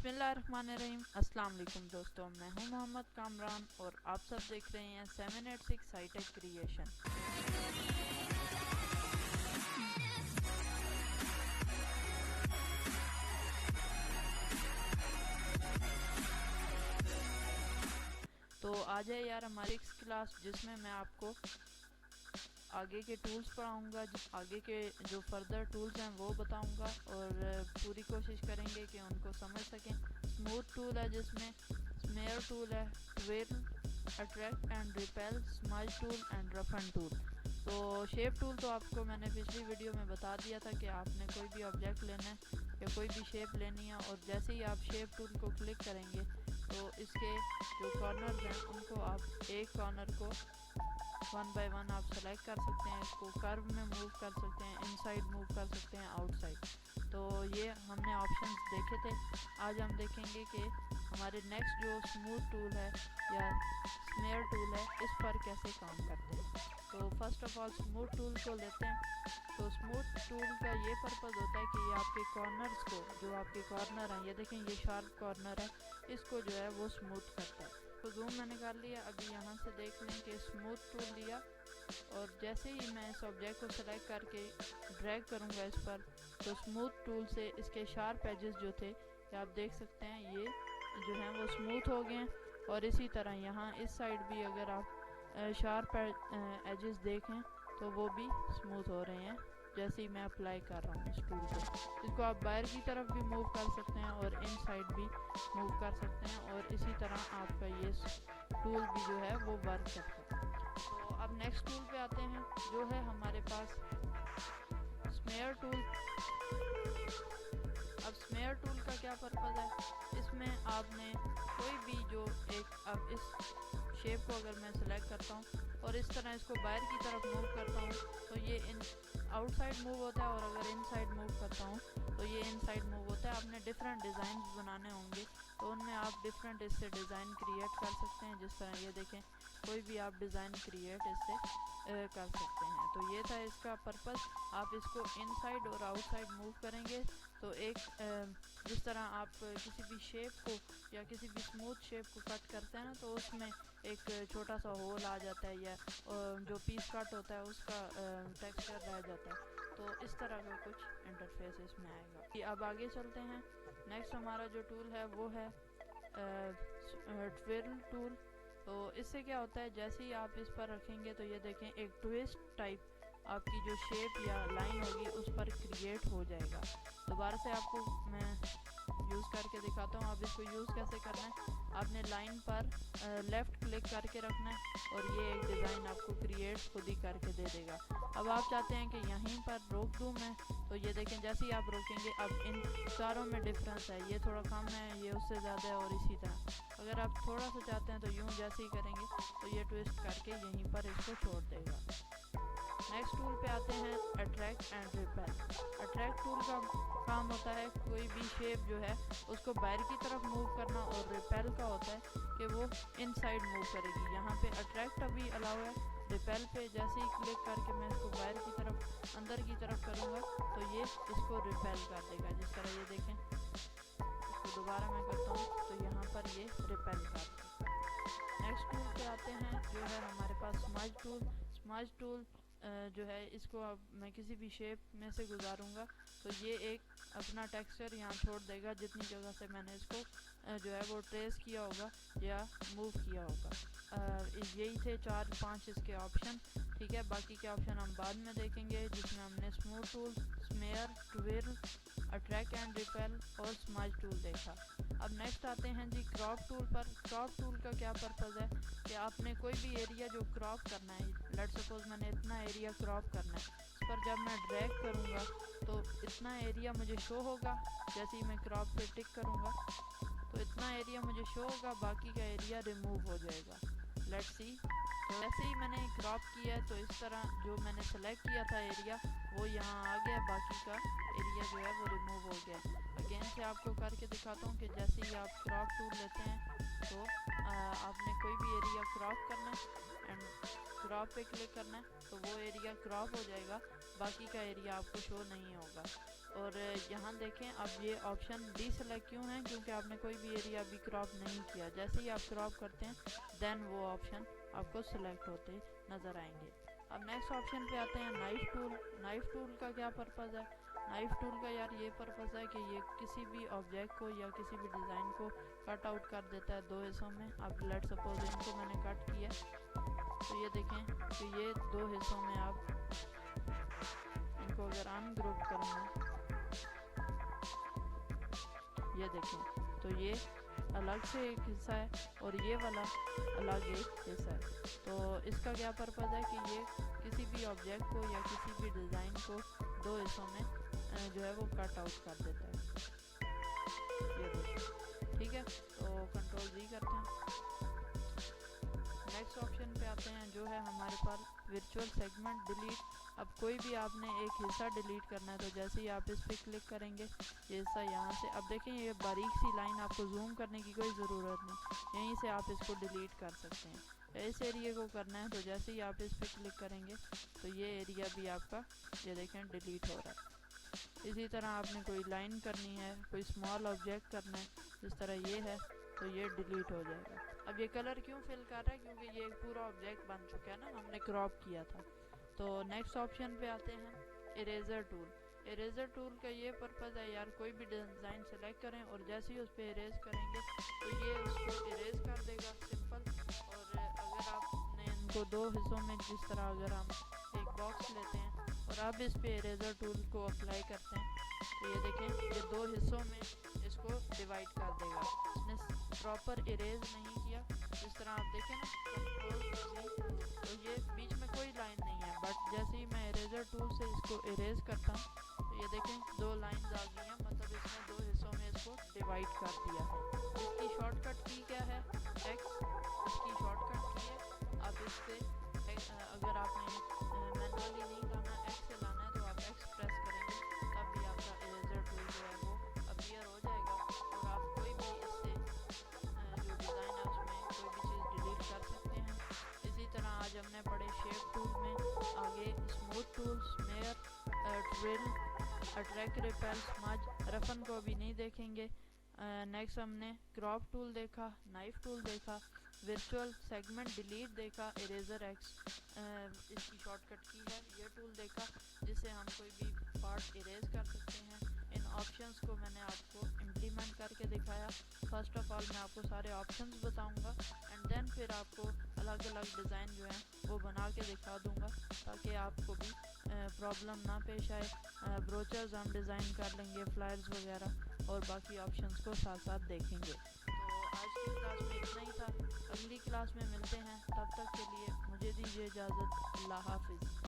बिस्मिल्लाहिर्रहमानिर्रहीम। अस्सलाम वालेकुम दोस्तों, मैं हूं मोहम्मद कामरान और आप सब देख रहे हैं 786 हाईटेक क्रिएशन। तो आ जाए यार हमारी 6 क्लास, जिसमें मैं आपको आगे के टूल्स पढ़ाऊँगा, आगे के जो फर्दर टूल्स हैं वो बताऊँगा और पूरी कोशिश करेंगे कि उनको समझ सकें। स्मूथ टूल है, जिसमें स्मेयर टूल है, twill, attract and repel, smudge tool and roughen tool. तो शेप टूल तो आपको मैंने पिछली वीडियो में बता दिया था कि आपने कोई भी ऑब्जेक्ट लेना है या कोई भी शेप लेनी है, और जैसे ही आप शेप टूल को क्लिक करेंगे तो इसके जो कॉर्नर्स हैं उनको आप एक कॉर्नर को 1 बाय 1 आप सेलेक्ट कर सकते हैं, इसको कर्व में मूव कर सकते हैं, इनसाइड मूव कर सकते हैं, आउटसाइड। तो ये हमने ऑप्शंस देखे थे। आज हम देखेंगे कि हमारे नेक्स्ट जो स्मूथ टूल है या स्मेयर टूल है, इस पर कैसे काम करते हैं। तो first of all smooth tool को लेते हैं। तो स्मूथ टूल का ये पर्पज़ होता है कि ये आपके कॉर्नर्स को, जो आपके कॉर्नर हैं, ये देखें ये शार्प कॉर्नर है, इसको जो है वो स्मूथ करता है। तो जूम मैंने कर लिया। अभी यहाँ से देख लें कि स्मूथ टूल लिया, और जैसे ही मैं इस ऑब्जेक्ट को सेलेक्ट करके ड्रैग करूँगा इस पर, तो स्मूथ टूल से इसके शार्प एजेस जो थे, ये आप देख सकते हैं, ये जो हैं वो स्मूथ हो गए हैं। और इसी तरह यहाँ इस साइड भी अगर आप शार्प एजेस देखें तो वो भी स्मूथ हो रहे हैं जैसे ही मैं अप्लाई कर रहा हूँ इस टूल को। इसको आप बाहर की तरफ भी मूव कर सकते हैं और इन साइड भी मूव कर सकते हैं, और इसी तरह आपका ये टूल भी जो है वो वर्क करता है। तो अब नेक्स्ट टूल पे आते हैं, जो है हमारे पास स्मेयर टूल। अब स्मेयर टूल का क्या पर्पज़ है, इसमें आपने कोई भी जो एक, अब इस शेप को अगर मैं सेलेक्ट करता हूँ और इस तरह इसको बाहर की तरफ मूव करता हूँ तो ये इन आउटसाइड मूव होता है, और अगर इनसाइड मूव करता हूँ तो ये इनसाइड मूव होता है। आपने डिफरेंट डिज़ाइन बनाने होंगे तो उनमें आप डिफरेंट इससे डिज़ाइन क्रिएट कर सकते हैं। जिस तरह ये देखें, कोई भी आप डिज़ाइन क्रिएट इससे कर सकते हैं। तो ये था इसका पर्पज़। आप इसको इनसाइड और आउटसाइड मूव करेंगे तो एक जिस तरह आप किसी भी शेप को या किसी भी स्मूथ शेप को कट करते हैं ना, तो उसमें एक छोटा सा होल आ जाता है, या जो पीस कट होता है उसका टेक्सचर रह जाता है। तो इस तरह का कुछ इंटरफेस इसमें आएगा। अब आगे चलते हैं। नेक्स्ट हमारा जो टूल है वो है ट्विल टूल। तो इससे क्या होता है, जैसे ही आप इस पर रखेंगे तो ये देखें एक ट्विस्ट टाइप आपकी जो शेप या लाइन होगी उस पर क्रिएट हो जाएगा। दोबारा से आपको मैं यूज़ करके दिखाता हूँ। अब इसको यूज़ कैसे करना है, आपने लाइन पर लेफ़्ट क्लिक करके रखना है और ये एक डिज़ाइन आपको क्रिएट खुद ही करके दे देगा। अब आप चाहते हैं कि यहीं पर रोक दूँ मैं, तो ये देखें जैसे ही आप रोकेंगे अब इन चारों में डिफरेंस है, ये थोड़ा कम है, ये उससे ज़्यादा है, और इसी तरह अगर आप थोड़ा सा चाहते हैं तो यूँ जैसे ही करेंगे तो ये ट्विस्ट करके यहीं पर इसको छोड़ देगा। नेक्स्ट टूल पे आते हैं attract and repel. Attract tool का काम होता है कोई भी शेप जो है उसको बाहर की तरफ मूव करना, और रिपेल का होता है कि वो इनसाइड मूव करेगी। यहाँ पे अट्रैक्ट अभी अलाउ है, रिपेल पे जैसे ही क्लिक करके मैं इसको बाहर की तरफ अंदर की तरफ करूँगा तो ये इसको रिपेल कर देगा। जिस तरह ये देखें, इसको दोबारा मैं करता हूँ तो यहाँ पर ये रिपेल कर देगा। नेक्स्ट टूल पे आते हैं, जो है हमारे पास स्मज टूल। स्मज टूल जो है इसको अब मैं किसी भी शेप में से गुजारूंगा तो ये एक अपना टेक्सचर यहाँ छोड़ देगा जितनी जगह से मैंने इसको जो है वो ट्रेस किया होगा या मूव किया होगा। यही थे 4-5 इसके ऑप्शन, ठीक है। बाकी के ऑप्शन हम बाद में देखेंगे, जिसमें हमने smooth tool, smear, twill, attract and repel और स्मज टूल देखा। अब नेक्स्ट आते हैं जी क्रॉप टूल पर। क्रॉप टूल का क्या पर्पज़ है कि आपने कोई भी एरिया जो क्रॉप करना है, लेट्स सपोज मैंने इतना एरिया क्रॉप करना है, इस पर जब मैं ड्रैग करूँगा तो इतना एरिया मुझे शो होगा। जैसे ही मैं क्रॉप पे टिक करूँगा तो इतना एरिया मुझे शो होगा, बाकी का एरिया रिमूव हो जाएगा। Let's see. तो ऐसे ही मैंने क्रॉप किया है तो इस तरह जो मैंने सेलेक्ट किया था एरिया वो यहाँ आ गया, बाकी का एरिया जो है वो रिमूव हो गया। अगेन से आपको करके दिखाता हूँ कि जैसे ही आप क्रॉप टूल लेते हैं तो आपने कोई भी एरिया क्रॉप करना है एंड क्रॉप पे क्लिक करना है तो वो एरिया क्रॉप हो जाएगा, बाकी का एरिया आपको शो नहीं होगा। और यहाँ देखें अब ये ऑप्शन डी सेलेक्ट क्यों है, क्योंकि आपने कोई भी एरिया अभी क्रॉप नहीं किया। जैसे ही आप क्रॉप करते हैं देन वो ऑप्शन आपको सिलेक्ट होते नज़र आएंगे। अब नेक्स्ट ऑप्शन पे आते हैं नाइफ टूल। नाइफ टूल का क्या पर्पज़ है? नाइफ टूल का यार ये पर्पज़ है कि ये किसी भी ऑब्जेक्ट को या किसी भी डिज़ाइन को कट आउट कर देता है 2 हिस्सों में। अब लेट सपोज इनको मैंने कट किया तो ये देखें कि ये 2 हिस्सों में आप इनको अगर अनग्रुप करूँगा ये देखें तो ये अलग से एक हिस्सा है और ये वाला अलग एक हिस्सा है। तो इसका क्या पर्पज़ है कि ये किसी भी ऑब्जेक्ट को या किसी भी डिज़ाइन को 2 हिस्सों में जो है वो कट आउट कर देता है। ये देखिए ठीक है, तो कंट्रोल जी करते हैं। नेक्स्ट ऑप्शन पे आते हैं जो है हमारे पास वर्चुअल सेगमेंट डिलीट। अब कोई भी आपने एक हिस्सा डिलीट करना है तो जैसे ही आप इस पर क्लिक करेंगे ये हिस्सा यहाँ से, अब देखें ये बारीक सी लाइन आपको जूम करने की कोई ज़रूरत नहीं, यहीं से आप इसको डिलीट कर सकते हैं। इस एरिया को करना है तो जैसे ही आप इस पर क्लिक करेंगे तो ये एरिया भी आपका ये देखें डिलीट हो रहा है। इसी तरह आपने कोई लाइन करनी है, कोई स्मॉल ऑब्जेक्ट करना है, जिस तरह ये है तो ये डिलीट हो जाएगा। अब ये कलर क्यों फिल कर रहा है? क्योंकि ये एक पूरा ऑब्जेक्ट बन चुका है ना, हमने क्रॉप किया था। तो नेक्स्ट ऑप्शन पे आते हैं इरेजर टूल। इरेजर टूल का ये पर्पज़ है यार कोई भी डिज़ाइन सेलेक्ट करें और जैसे ही उस पर इरेज करेंगे तो ये उसको इरेज कर देगा सिंपल। और अगर आपने इनको 2 हिस्सों में, जिस तरह अगर हम एक बॉक्स लेते हैं और अब इस पे इरेजर टूल को अप्लाई करते हैं तो ये देखें ये 2 हिस्सों में इसको डिवाइड कर देगा। इसने प्रॉपर इरेज नहीं किया, जिस तरह आप देखें ना कंट्रोल तो ये बीच में कोई लाइन नहीं है, बट जैसे ही मैं इरेजर टूल से इसको इरेज करता हूँ तो ये देखें 2 लाइंस आ गई हैं, मतलब इसने 2 हिस्सों में इसको डिवाइड कर दिया है। इसकी शॉर्टकट की क्या है? एक्स इसकी शॉर्टकट की है। आप इससे अगर आपने मैनुअली नहीं लाना, एक्स से लाना है तो आप एक्स प्रेस करेंगे तब भी आपका इरेजर टूल जो है वो अपीयर हो जाएगा और आप कोई भी इससे जो डिज़ाइन है उसमें कोई भी चीज़ डिलीट कर सकते हैं। इसी तरह आज हमने पढ़े शेप टूल में, आगे smooth tool, smear, twirl, attract, repel, smudge, roughen को अभी नहीं देखेंगे। नेक्स्ट हमने क्रॉप टूल देखा, नाइफ टूल देखा, वर्चुअल सेगमेंट डिलीट देखा, इरेजर एक्स इसकी शॉर्टकट की है, ये टूल देखा जिससे हम कोई भी पार्ट इरेज कर सकते हैं। इन ऑप्शंस को मैंने आपको इम्प्लीमेंट करके दिखाया। फर्स्ट ऑफ ऑल मैं आपको सारे ऑप्शंस बताऊंगा एंड देन फिर आपको अलग अलग डिज़ाइन जो है वो बना के दिखा दूंगा ताकि आपको भी प्रॉब्लम ना पेश आए। ब्रोचर्स हम डिज़ाइन कर लेंगे, फ्लायर्स वगैरह और बाकी ऑप्शंस को साथ साथ देखेंगे। तो आज की क्लास में इतना ही था, अगली क्लास में मिलते हैं, तब तक के लिए मुझे दीजिए इजाज़त। अल्लाह हाफिज़।